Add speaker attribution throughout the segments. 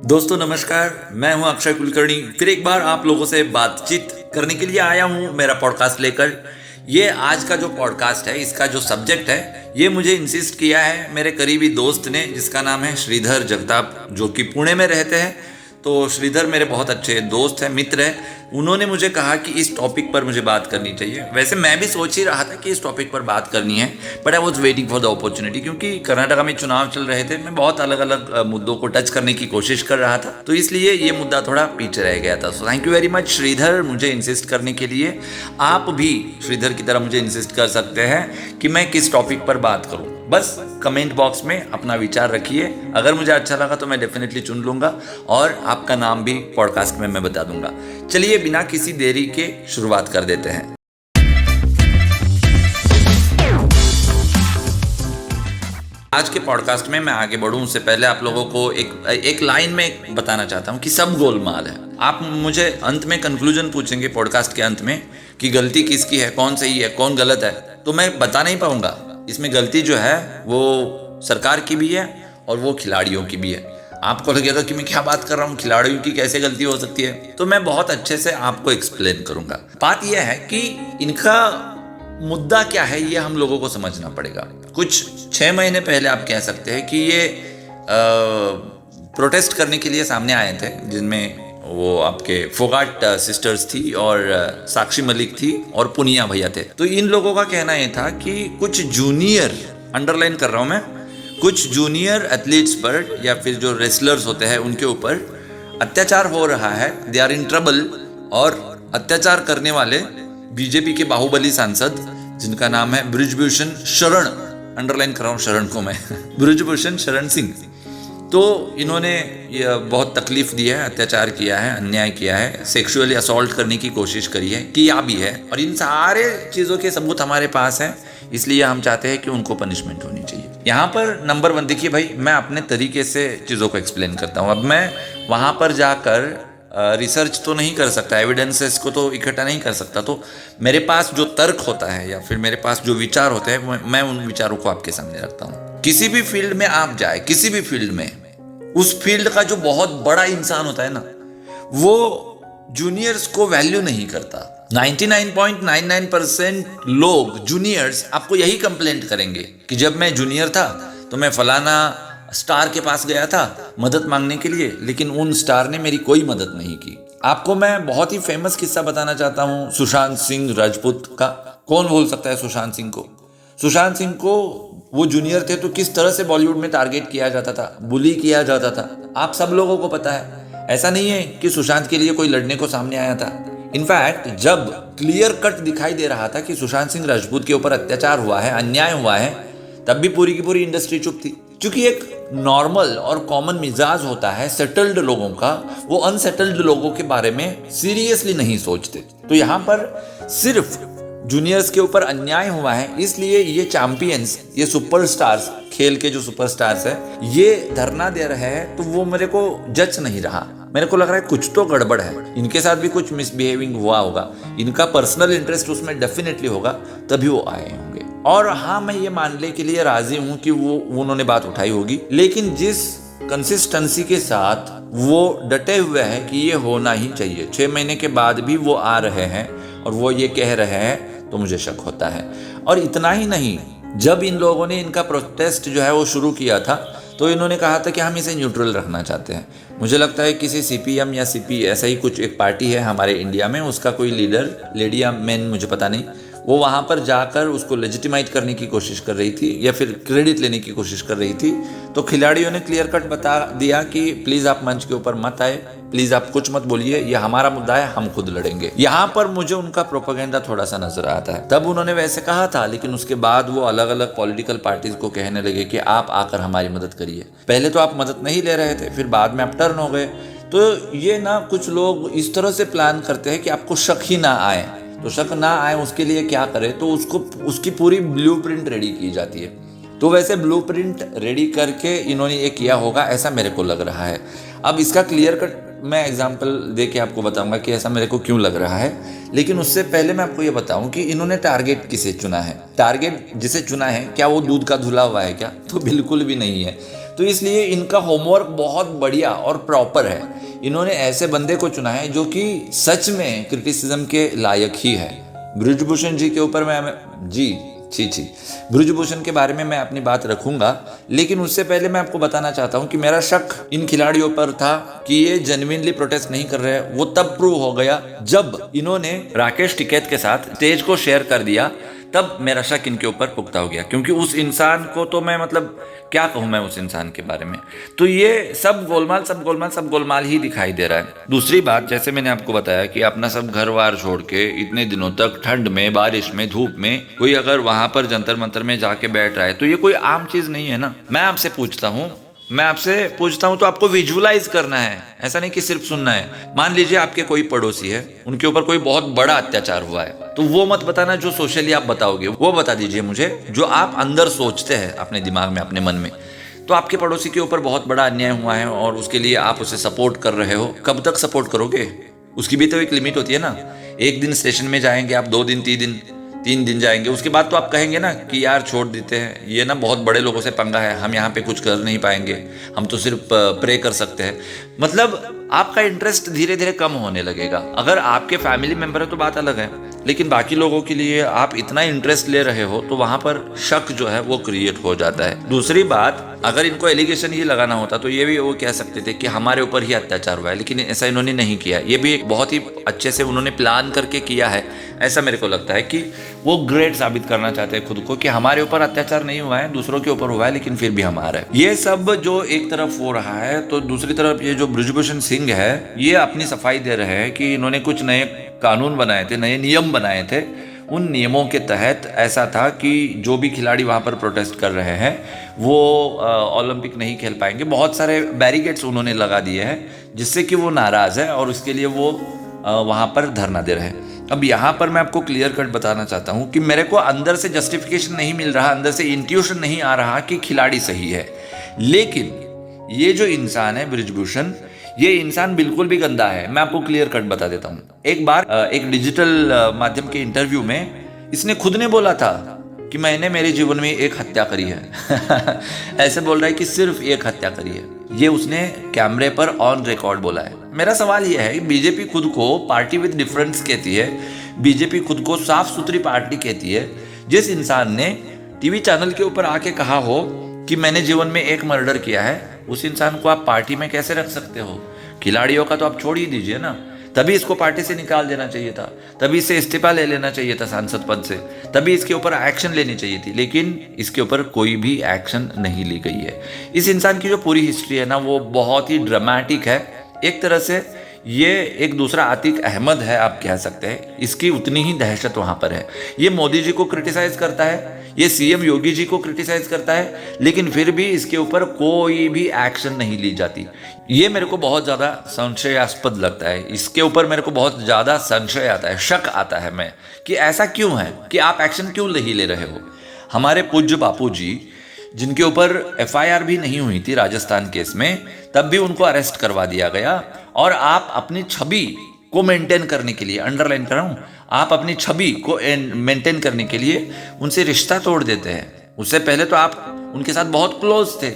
Speaker 1: दोस्तों नमस्कार, मैं हूं अक्षय कुलकर्णी। फिर एक बार आप लोगों से बातचीत करने के लिए आया हूं मेरा पॉडकास्ट लेकर। ये आज का जो पॉडकास्ट है, इसका जो सब्जेक्ट है, ये मुझे इंसिस्ट किया है मेरे करीबी दोस्त ने, जिसका नाम है श्रीधर जगताप, जो कि पुणे में रहते हैं। तो श्रीधर मेरे बहुत अच्छे दोस्त हैं, मित्र हैं। उन्होंने मुझे कहा कि इस टॉपिक पर मुझे बात करनी चाहिए। वैसे मैं भी सोच ही रहा था कि इस टॉपिक पर बात करनी है, but I was waiting for the opportunity, क्योंकि कर्नाटका में चुनाव चल रहे थे। मैं बहुत अलग अलग मुद्दों को टच करने की कोशिश कर रहा था, तो इसलिए ये मुद्दा थोड़ा पीछे रह गया था। So thank you very much Sridhar, मुझे इंसिस्ट करने के लिए। आप भी श्रीधर की तरह मुझे इंसिस्ट कर सकते हैं कि मैं किस टॉपिक पर बात करूं। बस कमेंट बॉक्स में अपना विचार रखिए। अगर मुझे अच्छा लगा तो मैं डेफिनेटली चुन लूंगा और आपका नाम भी पॉडकास्ट में मैं बता दूंगा। चलिए बिना किसी देरी के शुरुआत कर देते हैं। आज के पॉडकास्ट में मैं आगे बढ़ूं उससे पहले आप लोगों को एक लाइन में बताना चाहता हूं कि सब गोलमाल है। आप मुझे अंत में कंक्लूजन पूछेंगे पॉडकास्ट के अंत में कि गलती किसकी है, कौन सही है, कौन गलत है, तो मैं बता नहीं पाऊंगा। इसमें गलती जो है वो सरकार की भी है और वो खिलाड़ियों की भी है। आपको लगेगा कि मैं क्या बात कर रहा हूँ, खिलाड़ियों की कैसे गलती हो सकती है, तो मैं बहुत अच्छे से आपको एक्सप्लेन करूंगा। बात यह है कि इनका मुद्दा क्या है, ये हम लोगों को समझना पड़ेगा। कुछ 6 महीने पहले आप कह सकते हैं कि ये प्रोटेस्ट करने के लिए सामने आए थे, जिनमें वो आपके फोगाट सिस्टर्स थी और साक्षी मलिक थी और पुनिया भैया थे। तो इन लोगों का कहना ये था कि कुछ जूनियर, अंडरलाइन कर रहा हूँ मैं, कुछ जूनियर एथलीट्स पर या फिर जो रेसलर्स होते हैं उनके ऊपर अत्याचार हो रहा है। They are in trouble. और अत्याचार करने वाले बीजेपी के बाहुबली सांसद, जिनका नाम है बृजभूषण शरण, अंडरलाइन कर रहा हूँ शरण को मैं बृजभूषण शरण सिंह, तो इन्होंने ये बहुत तकलीफ दी है, अत्याचार किया है, अन्याय किया है, सेक्सुअली असॉल्ट करने की कोशिश करी है, किया भी है। और इन सारे चीज़ों के सबूत हमारे पास हैं, इसलिए हम चाहते हैं कि उनको पनिशमेंट होनी चाहिए। यहाँ पर नंबर 1 देखिए भाई, मैं अपने तरीके से चीज़ों को एक्सप्लेन करता हूँ। अब मैं वहाँ पर जाकर रिसर्च तो नहीं कर सकता, एविडेंसेस को तो इकट्ठा नहीं कर सकता। तो मेरे पास जो तर्क होता है या फिर मेरे पास जो विचार होते हैं, मैं उन विचारों को आपके सामने रखता हूँ। किसी भी फील्ड में आप जाए, किसी भी फील्ड में, उस फील्ड का जो बहुत बड़ा इंसान होता है ना, वो जूनियर्स को वैल्यू नहीं करता। 99.99% लोग, जूनियर्स, आपको यही कंप्लेंट करेंगे कि जब मैं जूनियर था तो मैं फलाना स्टार के पास गया था मदद मांगने के लिए, लेकिन उन स्टार ने मेरी कोई मदद नहीं की। आपको मैं बहुत ही फेमस किस्सा बताना चाहता हूँ सुशांत सिंह राजपूत का। कौन भूल सकता है सुशांत सिंह को? सुशांत सिंह को, वो जूनियर थे तो किस तरह से बॉलीवुड में टारगेट किया जाता था, बुली किया जाता था, आप सब लोगों को पता है। ऐसा नहीं है कि सुशांत के लिए कोई लड़ने को सामने आया था। इनफैक्ट जब क्लियर कट दिखाई दे रहा था कि सुशांत सिंह राजपूत के ऊपर अत्याचार हुआ है, अन्याय हुआ है, तब भी पूरी की पूरी इंडस्ट्री चुप थी। क्योंकि एक नॉर्मल और कॉमन मिजाज होता है सेटल्ड लोगों का, वो अनसेटल्ड लोगों के बारे में सीरियसली नहीं सोचते। तो यहाँ पर सिर्फ जूनियर्स के ऊपर अन्याय हुआ है, इसलिए ये चैंपियंस, ये सुपरस्टार्स, खेल के जो सुपरस्टार्स है, ये धरना दे रहे हैं। तो वो मेरे को जच नहीं रहा। मेरे को लग रहा है कुछ तो गड़बड़ है, इनके साथ भी कुछ मिसबिहेविंग हुआ होगा, इनका पर्सनल इंटरेस्ट उसमें डेफिनेटली होगा, तभी वो आए होंगे। और हाँ, मैं ये मानने के लिए राजी हूं कि वो उन्होंने बात उठाई होगी, लेकिन जिस कंसिस्टेंसी के साथ वो डटे हुए हैं कि ये होना ही चाहिए, 6 महीने के बाद भी वो आ रहे हैं और वो ये कह रहे हैं, तो मुझे शक होता है। और इतना ही नहीं, जब इन लोगों ने इनका प्रोटेस्ट जो है वो शुरू किया था, तो इन्होंने कहा था कि हम इसे न्यूट्रल रखना चाहते हैं। मुझे लगता है किसी CPM या CP, ऐसा ही कुछ एक पार्टी है हमारे इंडिया में, उसका कोई लीडर, लेडी या मैन मुझे पता नहीं, वो वहाँ पर जाकर उसको लेजिटिमाइट करने की कोशिश कर रही थी या फिर क्रेडिट लेने की कोशिश कर रही थी। तो खिलाड़ियों ने क्लियर कट बता दिया कि प्लीज़ आप मंच के ऊपर मत आए, प्लीज़ आप कुछ मत बोलिए, ये हमारा मुद्दा है, हम खुद लड़ेंगे। यहाँ पर मुझे उनका प्रोपेगेंडा थोड़ा सा नजर आता है। तब उन्होंने वैसे कहा था, लेकिन उसके बाद वो अलग अलग पॉलिटिकल पार्टीज को कहने लगे कि आप आकर हमारी मदद करिए। पहले तो आप मदद नहीं ले रहे थे, फिर बाद में आप टर्न हो गए। तो ये ना, कुछ लोग इस तरह से प्लान करते हैं कि आपको शक ही ना आए। तो शक ना आए उसके लिए क्या करें, तो उसकी पूरी ब्लूप्रिंट रेडी की जाती है। तो वैसे ब्लूप्रिंट रेडी करके इन्होंने ये किया होगा, ऐसा मेरे को लग रहा है। अब इसका क्लियर कट मैं एग्जांपल दे के आपको बताऊंगा कि ऐसा मेरे को क्यों लग रहा है, लेकिन उससे पहले मैं आपको ये बताऊं कि इन्होंने टारगेट किसे चुना है। टारगेट जिसे चुना है, क्या वो दूध का धुला हुआ है क्या? तो बिल्कुल भी नहीं है। तो इसलिए इनका होमवर्क बहुत बढ़िया और प्रॉपर है। इन्होंने ऐसे बंदे को चुना है जो कि सच में क्रिटिसिज्म के लायक ही है। ब्रिजभूषण जी के ऊपर मैं ब्रिजभूषण के बारे में मैं अपनी बात रखूंगा, लेकिन उससे पहले मैं आपको बताना चाहता हूं कि मेरा शक इन खिलाड़ियों पर था कि ये जेन्युइनली प्रोटेस्ट नहीं कर रहे हैं। वो तब प्रूव हो गया जब इन्होंने राकेश टिकैत के साथ स्टेज को शेयर कर दिया, तब मेरा शक इनके ऊपर पुख्ता हो गया। क्योंकि उस इंसान को तो मैं क्या कहूँ मैं उस इंसान के बारे में, तो ये सब गोलमाल ही दिखाई दे रहा है। दूसरी बात, जैसे मैंने आपको बताया कि अपना सब घर वार छोड़ के इतने दिनों तक ठंड में, बारिश में, धूप में कोई अगर वहां पर जंतर मंतर में जाके बैठ रहा है तो ये कोई आम चीज नहीं है ना। मैं आपसे पूछता हूँ तो आपको विजुअलाइज करना है, ऐसा नहीं कि सिर्फ सुनना है। मान लीजिए आपके कोई पड़ोसी है, उनके ऊपर कोई बहुत बड़ा अत्याचार हुआ है, तो वो मत बताना जो सोशली आप बताओगे, वो बता दीजिए मुझे जो आप अंदर सोचते हैं अपने दिमाग में, अपने मन में। तो आपके पड़ोसी के ऊपर बहुत बड़ा अन्याय हुआ है और उसके लिए आप उसे सपोर्ट कर रहे हो। कब तक सपोर्ट करोगे? उसकी भी तो एक लिमिट होती है ना। एक दिन स्टेशन में जाएंगे आप, 2 दिन, 3 दिन जाएंगे, उसके बाद तो आप कहेंगे ना कि यार छोड़ देते हैं, ये ना बहुत बड़े लोगों से पंगा है, हम यहाँ पे कुछ कर नहीं पाएंगे, हम तो सिर्फ प्रे कर सकते हैं। मतलब आपका इंटरेस्ट धीरे धीरे कम होने लगेगा। अगर आपके फैमिली मेंबर है तो बात अलग है, लेकिन बाकी लोगों के लिए आप इतना इंटरेस्ट ले रहे हो तो वहां पर शक जो है वो क्रिएट हो जाता है। दूसरी बात, अगर इनको एलिगेशन ही लगाना होता तो ये भी वो कह सकते थे कि हमारे ऊपर ही अत्याचार हुआ है, लेकिन ऐसा इन्होंने नहीं किया। ये भी एक बहुत ही अच्छे से उन्होंने प्लान करके किया है। ऐसा मेरे को लगता है कि वो ग्रेट साबित करना चाहते हैं खुद को कि हमारे ऊपर अत्याचार नहीं हुआ है, दूसरों के ऊपर हुआ है, लेकिन फिर भी हमारा है। ये सब जो एक तरफ हो रहा है, तो दूसरी तरफ ये जो ब्रिजभूषण सिंह है, ये अपनी सफाई दे रहे हैं कि इन्होंने कुछ नए कानून बनाए थे, नए नियम बनाए थे। उन नियमों के तहत ऐसा था कि जो भी खिलाड़ी वहाँ पर प्रोटेस्ट कर रहे हैं वो ओलंपिक नहीं खेल पाएंगे। बहुत सारे बैरिकेड्स उन्होंने लगा दिए हैं जिससे कि वो नाराज़ है और उसके लिए वो वहाँ पर धरना दे रहे हैं। अब यहाँ पर मैं आपको क्लियर कट बताना चाहता हूँ कि मेरे को अंदर से जस्टिफिकेशन नहीं मिल रहा, अंदर से इंट्यूशन नहीं आ रहा कि खिलाड़ी सही है, लेकिन ये जो इंसान है ब्रिजभूषण, ये इंसान बिल्कुल भी गंदा है। मैं आपको क्लियर कट बता देता हूँ। एक बार एक डिजिटल माध्यम के इंटरव्यू में इसने खुद ने बोला था कि मैंने मेरे जीवन में एक हत्या करी है। ऐसे बोल रहा है कि सिर्फ एक हत्या करी है। ये उसने कैमरे पर ऑन रिकॉर्ड बोला है। मेरा सवाल यह है कि बीजेपी खुद को पार्टी विद डिफरेंस कहती है, बीजेपी खुद को साफ सुथरी पार्टी कहती है। जिस इंसान ने टीवी चैनल के ऊपर आके कहा हो कि मैंने जीवन में एक मर्डर किया है, उस इंसान को आप पार्टी में कैसे रख सकते हो? खिलाड़ियों का तो आप छोड़ ही दीजिए ना। तभी इसको पार्टी से निकाल देना चाहिए था, तभी इसे इस्तीफा ले लेना चाहिए था सांसद पद से, तभी इसके ऊपर एक्शन लेनी चाहिए थी, लेकिन इसके ऊपर कोई भी एक्शन नहीं ली गई है। इस इंसान की जो पूरी हिस्ट्री है ना, वो बहुत ही ड्रामेटिक है। एक तरह से ये एक दूसरा आतिक अहमद है, आप कह सकते हैं। इसकी उतनी ही दहशत वहां पर है। ये मोदी जी को क्रिटिसाइज करता है, ये सीएम योगी जी को क्रिटिसाइज करता है, लेकिन फिर भी इसके ऊपर कोई भी एक्शन नहीं ली जाती। ये मेरे को बहुत ज़्यादा संशयास्पद लगता है। इसके ऊपर मेरे को बहुत ज़्यादा संशय आता है, शक आता है मैं कि ऐसा क्यों है, कि आप एक्शन क्यों नहीं ले रहे हो। हमारे पूज्य बापू जी, जिनके ऊपर एफआईआर भी नहीं हुई थी राजस्थान केस में, तब भी उनको अरेस्ट करवा दिया गया। और आप अपनी छवि को मेंटेन करने के लिए, अंडरलाइन कर रहा हूं, आप अपनी छवि को मेंटेन करने के लिए उनसे रिश्ता तोड़ देते हैं। उससे पहले तो आप उनके साथ बहुत क्लोज थे,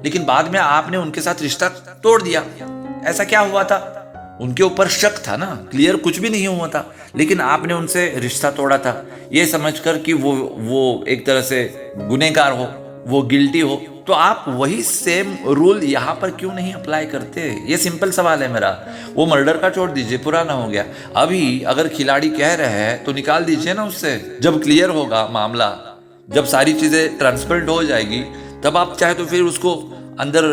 Speaker 1: लेकिन बाद में आपने उनके साथ रिश्ता तोड़ दिया। ऐसा क्या हुआ था? उनके ऊपर शक था ना, क्लियर कुछ भी नहीं हुआ था, लेकिन आपने उनसे रिश्ता तोड़ा था ये समझकर कि वो एक तरह से गुनहगार हो, वो गिल्टी हो। तो आप वही सेम रूल यहाँ पर क्यों नहीं अप्लाई करते? ये सिंपल सवाल है मेरा। वो मर्डर का छोड़ दीजिए, पुराना हो गया। अभी अगर खिलाड़ी कह रहे हैं तो निकाल दीजिए ना उससे। जब क्लियर होगा मामला, जब सारी चीजें ट्रांसपेरेंट हो जाएगी, तब आप चाहे तो फिर उसको अंदर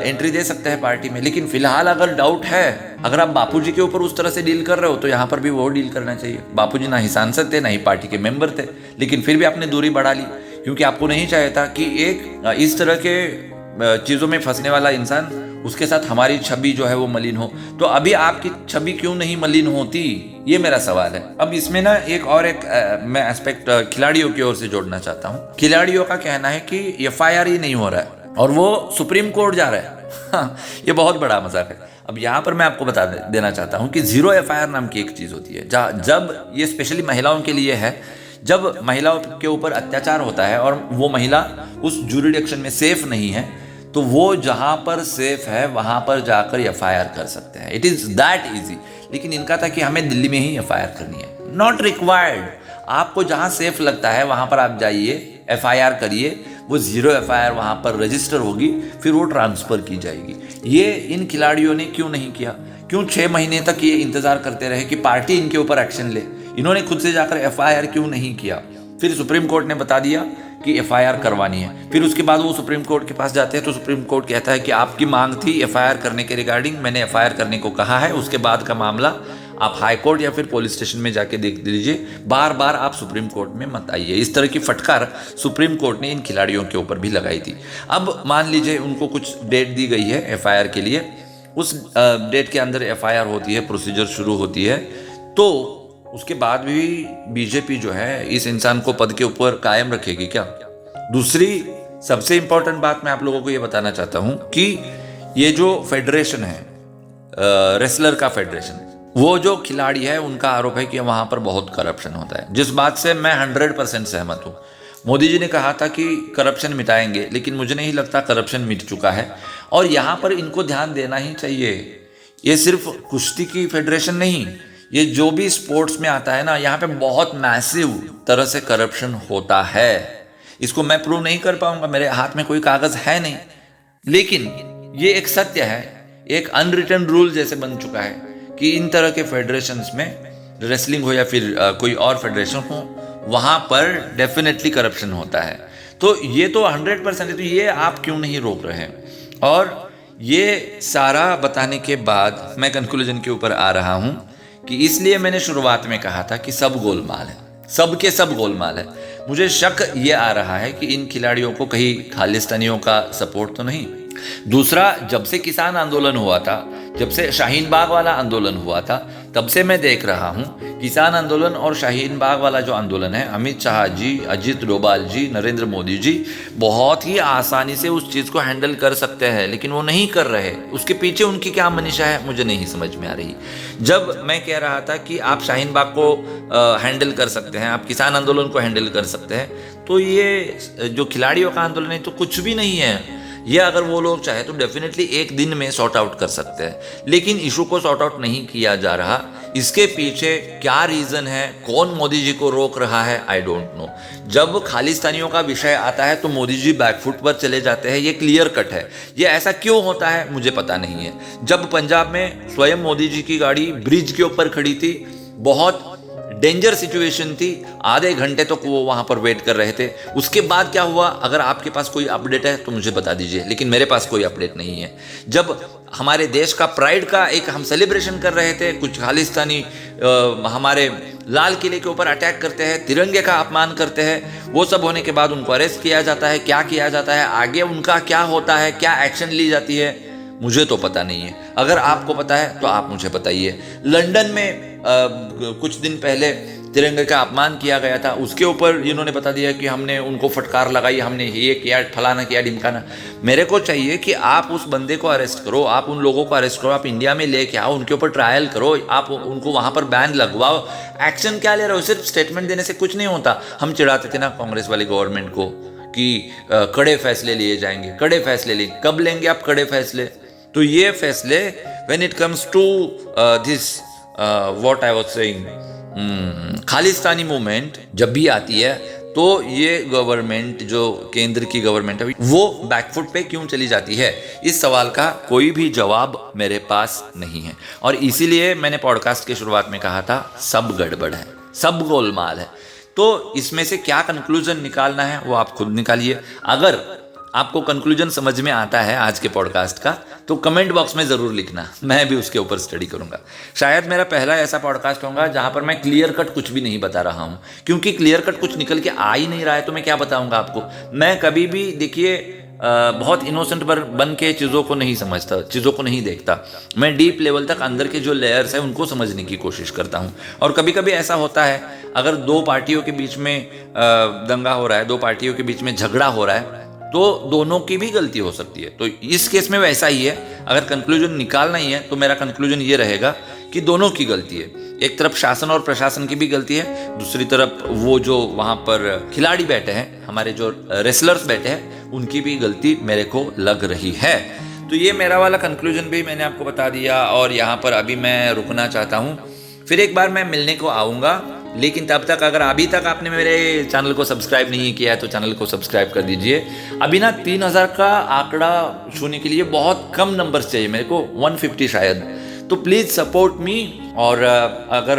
Speaker 1: एंट्री दे सकते हैं पार्टी में। लेकिन फिलहाल अगर डाउट है, अगर आप बापूजी के ऊपर उस तरह से डील कर रहे हो, तो यहाँ पर भी वो डील करना चाहिए। बापूजी ना ही सांसद थे, ना ही पार्टी के मेंबर थे, लेकिन फिर भी आपने दूरी बढ़ा ली, क्योंकि आपको नहीं चाहिए था कि एक इस तरह के चीज़ों में फंसने वाला इंसान, उसके साथ हमारी छवि जो है वो मलिन हो। तो अभी आपकी छवि क्यों नहीं मलिन होती, ये मेरा सवाल है। अब इसमें ना एक मैं एस्पेक्ट खिलाड़ियों की ओर से जोड़ना चाहता हूँ। खिलाड़ियों का कहना है कि एफआईआर ही नहीं हो रहा है और वो सुप्रीम कोर्ट जा रहा है। हाँ, ये बहुत बड़ा मजाक है। अब यहाँ पर मैं आपको बता देना चाहता हूँ कि जीरो एफआईआर नाम की एक चीज़ होती है, जब ये स्पेशली महिलाओं के लिए है। जब महिलाओं के ऊपर अत्याचार होता है और वो महिला उस जुरिडिक्शन में सेफ नहीं है, तो वो जहाँ पर सेफ है वहाँ पर जाकर एफआईआर कर सकते हैं। It is that easy. लेकिन इनका था कि हमें दिल्ली में ही एफआईआर करनी है। Not required. आपको जहाँ सेफ लगता है वहाँ पर आप जाइए, एफआईआर करिए, वो 0 एफआईआर वहाँ पर रजिस्टर होगी, फिर वो ट्रांसफ़र की जाएगी। ये इन खिलाड़ियों ने क्यों नहीं किया? क्यों 6 महीने तक ये इंतज़ार करते रहे कि पार्टी इनके ऊपर एक्शन ले? इन्होंने खुद से जाकर एफआईआर क्यों नहीं किया? फिर सुप्रीम कोर्ट ने बता दिया कि एफआईआर करवानी है। फिर उसके बाद वो सुप्रीम कोर्ट के पास जाते हैं तो सुप्रीम कोर्ट कहता है कि आपकी मांग थी एफआईआर करने के रिगार्डिंग, मैंने एफआईआर करने को कहा है, उसके बाद का मामला आप हाई कोर्ट या फिर पुलिस स्टेशन में जाके देख लीजिए, बार बार आप सुप्रीम कोर्ट में मत आइए। इस तरह की फटकार सुप्रीम कोर्ट ने इन खिलाड़ियों के ऊपर भी लगाई थी। अब मान लीजिए उनको कुछ डेट दी गई है एफआईआर के लिए, उस डेट के अंदर एफआईआर होती है, प्रोसीजर शुरू होती है, तो उसके बाद भी बीजेपी जो है इस इंसान को पद के ऊपर कायम रखेगी क्या? दूसरी सबसे इंपॉर्टेंट बात मैं आप लोगों को ये बताना चाहता हूं कि ये जो फेडरेशन है, रेसलर का फेडरेशन, वो जो खिलाड़ी है उनका आरोप है कि वहां पर बहुत करप्शन होता है, जिस बात से मैं 100% सहमत हूं। मोदी जी ने कहा था कि करप्शन मिटाएंगे, लेकिन मुझे नहीं लगता करप्शन मिट चुका है और यहाँ पर इनको ध्यान देना ही चाहिए। ये सिर्फ कुश्ती की फेडरेशन नहीं, ये जो भी स्पोर्ट्स में आता है ना, यहाँ पे बहुत मैसिव तरह से करप्शन होता है। इसको मैं प्रूव नहीं कर पाऊंगा, मेरे हाथ में कोई कागज है नहीं, लेकिन ये एक सत्य है, एक अनरिटन रूल जैसे बन चुका है कि इन तरह के फेडरेशंस में, रेसलिंग हो या फिर कोई और फेडरेशन हो, वहाँ पर डेफिनेटली करप्शन होता है। तो ये तो 100% है, तो ये आप क्यों नहीं रोक रहे हैं? और ये सारा बताने के बाद मैं कंक्लूजन के ऊपर आ रहा हूँ कि इसलिए मैंने शुरुआत में कहा था कि सब गोलमाल है, सब के सब गोलमाल है। मुझे शक ये आ रहा है कि इन खिलाड़ियों को कहीं खालिस्तानियों का सपोर्ट तो नहीं। दूसरा, जब से किसान आंदोलन हुआ था, जब से शाहीन बाग वाला आंदोलन हुआ था, तब से मैं देख रहा हूँ किसान आंदोलन और शाहीन बाग वाला जो आंदोलन है, अमित शाह जी, अजित डोभाल जी, नरेंद्र मोदी जी बहुत ही आसानी से उस चीज़ को हैंडल कर सकते हैं, लेकिन वो नहीं कर रहे। उसके पीछे उनकी क्या मनीषा है मुझे नहीं समझ में आ रही। जब मैं कह रहा था कि आप शाहीन बाग को हैंडल कर सकते हैं, आप किसान आंदोलन को हैंडल कर सकते हैं, तो ये जो खिलाड़ियों का आंदोलन है तो कुछ भी नहीं है। ये अगर वो लोग चाहे तो डेफिनेटली एक दिन में सॉर्ट आउट कर सकते हैं, लेकिन इशू को सॉर्ट आउट नहीं किया जा रहा। इसके पीछे क्या रीज़न है, कौन मोदी जी को रोक रहा है, आई डोंट नो। जब खालिस्तानियों का विषय आता है तो मोदी जी बैकफुट पर चले जाते हैं, ये क्लियर कट है। ये ऐसा क्यों होता है मुझे पता नहीं है। जब पंजाब में स्वयं मोदी जी की गाड़ी ब्रिज के ऊपर खड़ी थी, बहुत डेंजर सिचुएशन थी, आधे घंटे तक वो वहाँ पर वेट कर रहे थे। उसके बाद क्या हुआ, अगर आपके पास कोई अपडेट है तो मुझे बता दीजिए, लेकिन मेरे पास कोई अपडेट नहीं है। जब हमारे देश का प्राइड का एक हम सेलिब्रेशन कर रहे थे, कुछ खालिस्तानी हमारे लाल किले के ऊपर अटैक करते हैं, तिरंगे का अपमान करते हैं, वो सब होने के बाद उनको अरेस्ट किया जाता है। क्या किया जाता है आगे, उनका क्या होता है, क्या एक्शन ली जाती है, मुझे तो पता नहीं है। अगर आपको पता है तो आप मुझे बताइए। लंदन में कुछ दिन पहले तिरंगे का अपमान किया गया था, उसके ऊपर इन्होंने बता दिया कि हमने उनको फटकार लगाई, हमने ये किया, फलाना किया, ढिमकाना। मेरे को चाहिए कि आप उस बंदे को अरेस्ट करो, आप उन लोगों को अरेस्ट करो, आप इंडिया में लेके आओ, उनके ऊपर ट्रायल करो, आप उनको वहाँ पर बैन लगवाओ। एक्शन क्या ले रहे हो? सिर्फ स्टेटमेंट देने से कुछ नहीं होता। हम चिढ़ाते थे ना कांग्रेस वाली गवर्नमेंट को कि कड़े फैसले लिए जाएंगे, कड़े फैसले लिए। कब लेंगे आप कड़े फैसले? तो ये फैसले when it comes to this what I was saying, Khalistani movement जब भी आती है तो ये गवर्नमेंट, जो केंद्र की गवर्नमेंट है, वो बैकफुट पे क्यों चली जाती है? इस सवाल का कोई भी जवाब मेरे पास नहीं है। और इसीलिए मैंने पॉडकास्ट की शुरुआत में कहा था, सब गड़बड़ है, सब गोलमाल है। तो इसमें से क्या कंक्लूजन निकालना है वो आप खुद निकालिए। अगर आपको कंक्लूजन समझ में आता है आज के पॉडकास्ट का तो कमेंट बॉक्स में ज़रूर लिखना, मैं भी उसके ऊपर स्टडी करूंगा। शायद मेरा पहला ऐसा पॉडकास्ट होगा जहां पर मैं क्लियर कट कुछ भी नहीं बता रहा हूं, क्योंकि क्लियर कट कुछ निकल के आ ही नहीं रहा है तो मैं क्या बताऊंगा आपको। मैं कभी भी, देखिए, बहुत इनोसेंट बन के चीज़ों को नहीं समझता, चीज़ों को नहीं देखता। मैं डीप लेवल तक अंदर के जो लेयर्स हैं उनको समझने की कोशिश करता हूँ। और कभी कभी ऐसा होता है, अगर दो पार्टियों के बीच में दंगा हो रहा है, दो पार्टियों के बीच में झगड़ा हो रहा है, तो दोनों की भी गलती हो सकती है। तो इस केस में वैसा ही है, अगर कंक्लूजन निकालना ही है तो मेरा कंक्लूजन ये रहेगा कि दोनों की गलती है। एक तरफ शासन और प्रशासन की भी गलती है, दूसरी तरफ वो जो वहाँ पर खिलाड़ी बैठे हैं, हमारे जो रेसलर्स बैठे हैं, उनकी भी गलती मेरे को लग रही है। तो ये मेरा वाला कंक्लूजन भी मैंने आपको बता दिया, और यहाँ पर अभी मैं रुकना चाहता हूँ। फिर एक बार मैं मिलने को आऊँगा, लेकिन तब तक अगर अभी तक आपने मेरे चैनल को सब्सक्राइब नहीं किया है तो चैनल को सब्सक्राइब कर दीजिए। अभी ना 3000 का आंकड़ा छूने के लिए बहुत कम नंबर्स चाहिए मेरे को, 150 शायद। तो प्लीज़ सपोर्ट मी, और अगर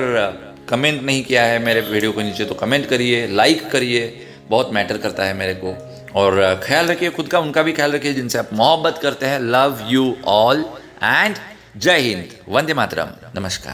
Speaker 1: कमेंट नहीं किया है मेरे वीडियो के नीचे तो कमेंट करिए, लाइक करिए, बहुत मैटर करता है मेरे को। और ख्याल रखिए खुद का, उनका भी ख्याल रखिए जिनसे आप मोहब्बत करते हैं। लव यू ऑल एंड जय हिंद, वंदे मातरम, नमस्कार।